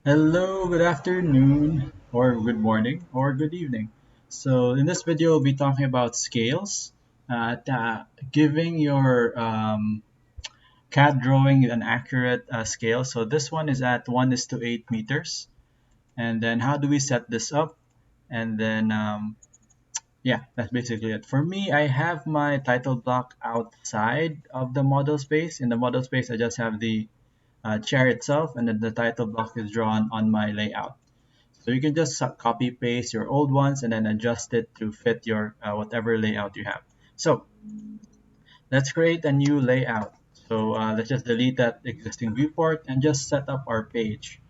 Hello, good afternoon, or good morning, or good evening. So, in this video, we'll be talking about scales, giving your CAD drawing an accurate scale. So, this one is at 1 is to 8 meters. And then, how do we set this up? And then, yeah, that's basically it. For me, I have my title block outside of the model space. In the model space, I just have the chair itself, and then the title block is drawn on my layout. So you can just copy paste your old ones and then adjust it to fit your whatever layout you have. So let's create a new layout. So let's just delete that existing viewport and just set up our page.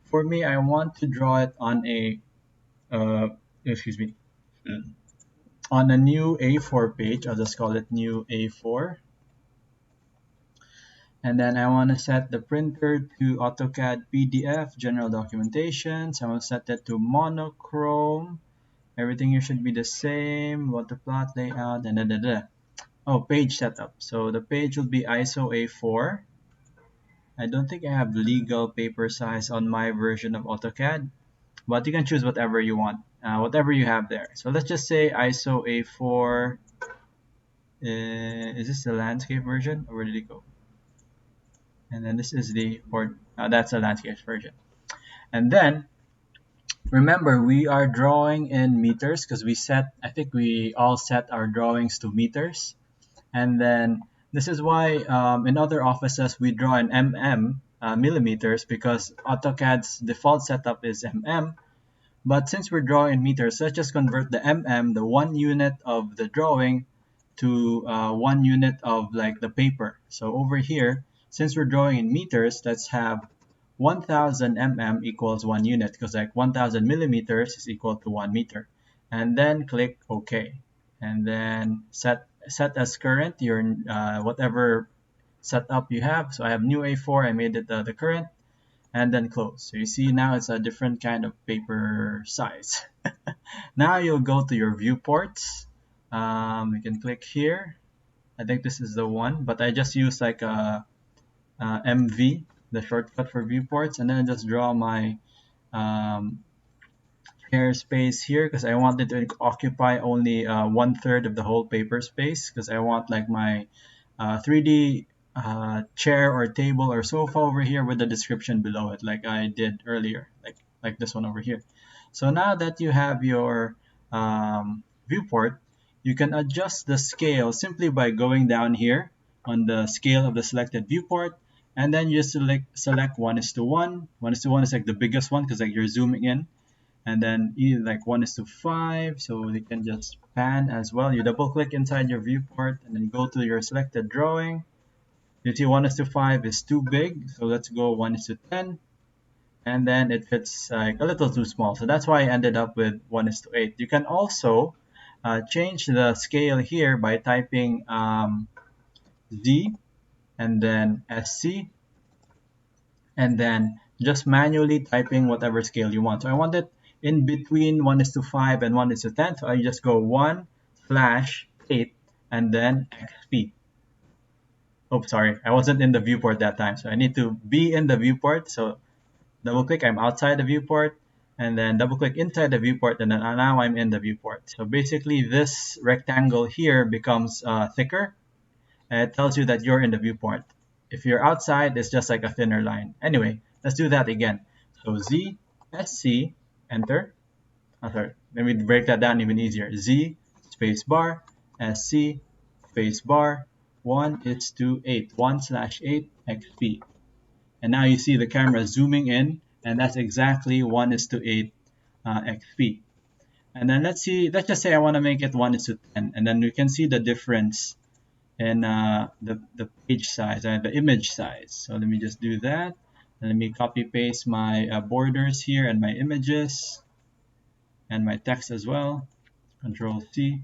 For me, I want to draw it on a uh, excuse me on a new A4 page. I'll just call it new A4. And then I want to set the printer to AutoCAD PDF, general documentation. So I'm going to set that to monochrome. Everything here should be the same. Water plot layout and Oh, page setup. So the page will be ISO A4. I don't think I have legal paper size on my version of AutoCAD, but you can choose whatever you want, whatever you have there. So let's just say ISO A4. Is this the landscape version, or where did it go? And then this is the port. That's the landscape version. And then remember, we are drawing in meters because I think we all set our drawings to meters. And then this is why in other offices we draw in millimeters because AutoCAD's default setup is But since we're drawing in meters, let's just convert the the 1 unit of the drawing, to 1 unit of like the paper. So over here, since we're drawing in meters, let's have 1000 equals 1 unit because like 1000 millimeters is equal to 1 meter. And then click OK. And then set as current your whatever setup you have. So I have new A4. I made it the current, and then close. So you see now it's a different kind of paper size. Now you'll go to your viewports. You can click here. I think this is the one, but I just use like a MV, the shortcut for viewports, and then I just draw my um, hair space here because I wanted to occupy only 1/3 of the whole paper space because I want like my 3D chair or table or sofa over here with the description below it like I did earlier, like this one over here. So now that you have your viewport, you can adjust the scale simply by going down here on the scale of the selected viewport, and then you select 1:1. 1:1 is like the biggest one because like you're zooming in, and then like 1:5, so you can just pan as well. You double click inside your viewport and then go to your selected drawing. You see 1:5 is too big, so let's go 1:10, and then it fits like a little too small, so that's why I ended up with 1:8. You can also change the scale here by typing Z and then SC, and then just manually typing whatever scale you want. So I want it in between 1:5 and 1:10. So I just go 1/8 and then XP. Oh, sorry, I wasn't in the viewport that time. So I need to be in the viewport. So double click, I'm outside the viewport, and then double click inside the viewport, and then now I'm in the viewport. So basically this rectangle here becomes thicker, and it tells you that you're in the viewport. If you're outside, it's just like a thinner line. Anyway, let's do that again. So Z, SC, enter. Oh, sorry, let me break that down even easier. Z, space bar, SC, space bar, 1:8, 1/8 XP. And now you see the camera zooming in, and that's exactly 1:8 XP. And then let's just say I want to make it 1:10, and then we can see the difference in the page size and the image size. So let me just do that. And let me copy paste my borders here and my images and my text as well. Control C,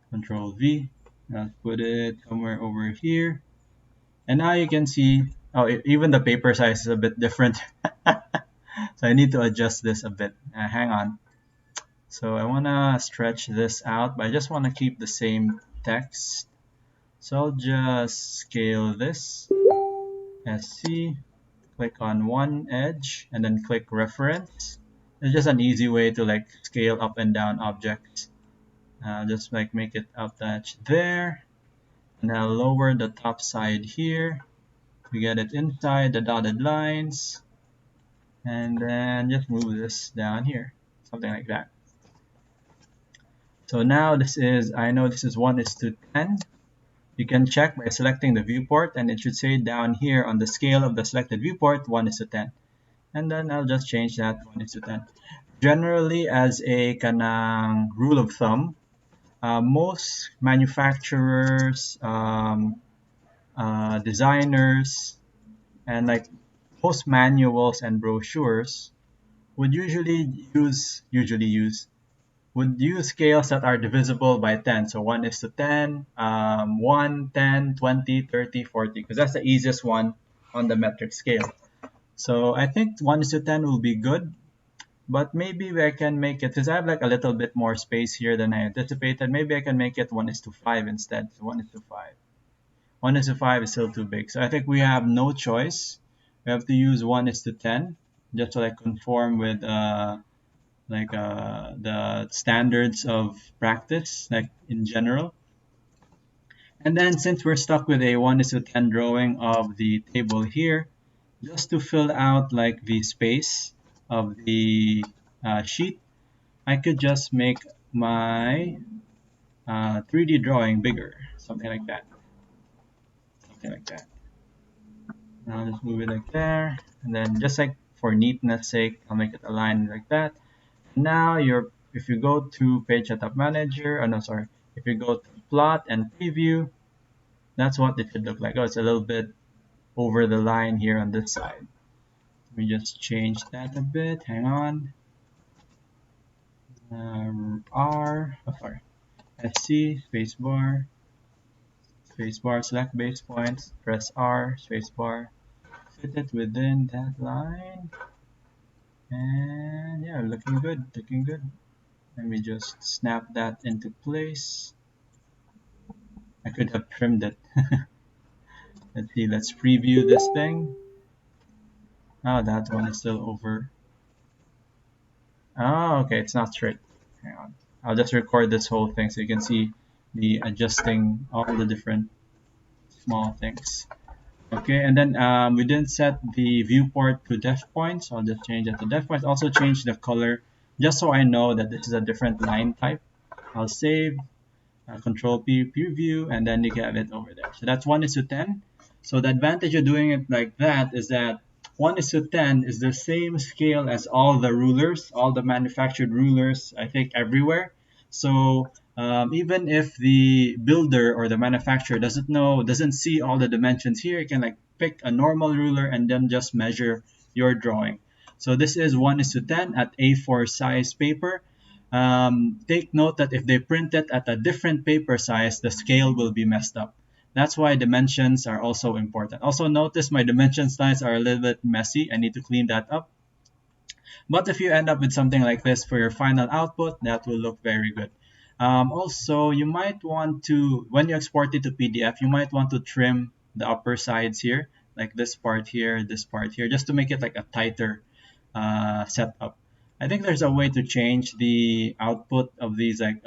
Control V. I'll put it somewhere over here. And now you can see, oh, even the paper size is a bit different. So I need to adjust this a bit. Hang on. So I want to stretch this out, but I just want to keep the same text. So I'll just scale this SC, click on one edge and then click reference. It's just an easy way to like scale up and down objects. Just like make it attach there, and I'll lower the top side here to get it inside the dotted lines, and then just move this down here, something like that. So now this is, I know this is 1:10. You can check by selecting the viewport, and it should say down here on the scale of the selected viewport 1:10. And then I'll just change that 1:10. Generally, as a kanang rule of thumb, most manufacturers, designers, and like most manuals and brochures would use scales that are divisible by 10. So 1:10, 1, 10, 20, 30, 40, because that's the easiest one on the metric scale. So I think 1:10 will be good, but maybe I can make it, because I have like a little bit more space here than I anticipated. Maybe I can make it 1:5 instead. So 1:5. 1:5 is still too big. So I think we have no choice. We have to use 1:10 just to like conform with the standards of practice, like in general. And then since we're stuck with a 1:10 drawing of the table here, just to fill out like the space of the sheet, I could just make my 3D drawing bigger, something like that. Something like that. Now just move it like there, and then just like for neatness sake, I'll make it aligned like that. Now if you go to Page Setup Manager, oh no, sorry, if you go to Plot and Preview, that's what it should look like. Oh, it's a little bit over the line here on this side. Let me just change that a bit. Hang on. Sorry. SC, spacebar, select base points, press R, spacebar, fit it within that line, and yeah, looking good, looking good. Let me just snap that into place. I could have trimmed it. Let's see, let's preview this thing. Oh, that one is still over. Oh, okay, it's not straight. Hang on. I'll just record this whole thing so you can see me adjusting all the different small things. Okay, and then we didn't set the viewport to def point, so I'll just change it to def point. Also change the color just so I know that this is a different line type. I'll save, Control P preview, and then you get it over there. So that's 1:10. So the advantage of doing it like that is that 1:10 is the same scale as all the rulers, all the manufactured rulers, I think everywhere. So even if the builder or the manufacturer doesn't see all the dimensions here, you can like pick a normal ruler and then just measure your drawing. So this is 1:10 at A4 size paper. Take note that if they print it at a different paper size, the scale will be messed up. That's why dimensions are also important. Also notice my dimension lines are a little bit messy. I need to clean that up. But if you end up with something like this for your final output, that will look very good. Also, you might want to, when you export it to PDF, you might want to trim the upper sides here, like this part here, just to make it like a tighter setup. I think there's a way to change the output of these like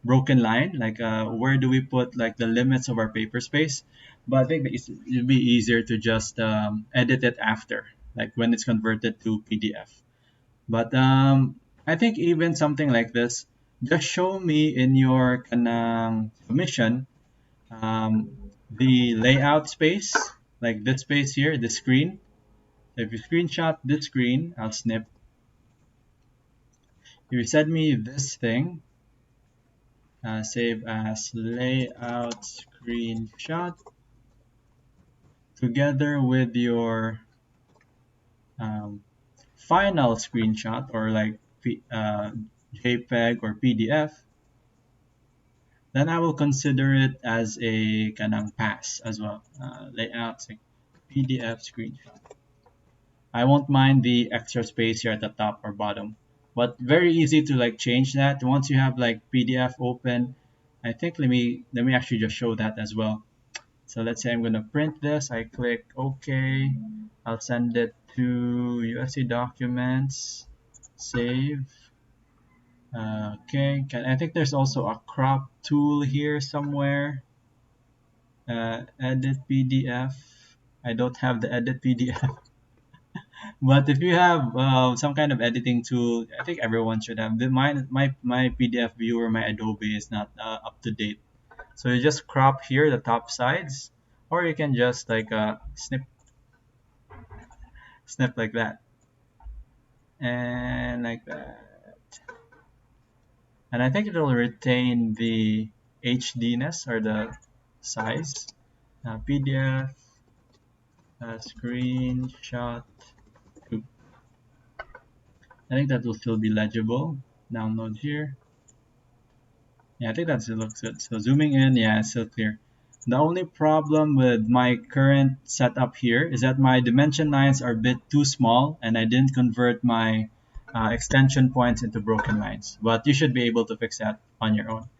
broken line, like where do we put like the limits of our paper space. But I think it'd be easier to just edit it after, like when it's converted to PDF. But I think even something like this, just show me in your submission the layout space, like this space here, the screen. So if you screenshot this screen, I'll snip. If you send me this thing, save as layout screenshot together with your final screenshot or like JPEG or PDF, then I will consider it as a kanang pass as well. Layout PDF screenshot. I won't mind the extra space here at the top or bottom, but very easy to like change that once you have like PDF open. I think let me actually just show that as well. So let's say I'm going to print this. I click OK. I'll send it to USC Documents, save. Okay, I think there's also a crop tool here somewhere. Edit PDF. I don't have the edit PDF. But if you have some kind of editing tool, I think everyone should have. My PDF viewer, my Adobe is not up to date. So you just crop here the top sides, or you can just like snip like that, and like that. And I think it will retain the HDness or the size. PDF screenshot. Oop. I think that will still be legible. Download here. Yeah, I think that still looks good. So zooming in, yeah, it's still clear. The only problem with my current setup here is that my dimension lines are a bit too small and I didn't convert my extension points into broken lines. But you should be able to fix that on your own.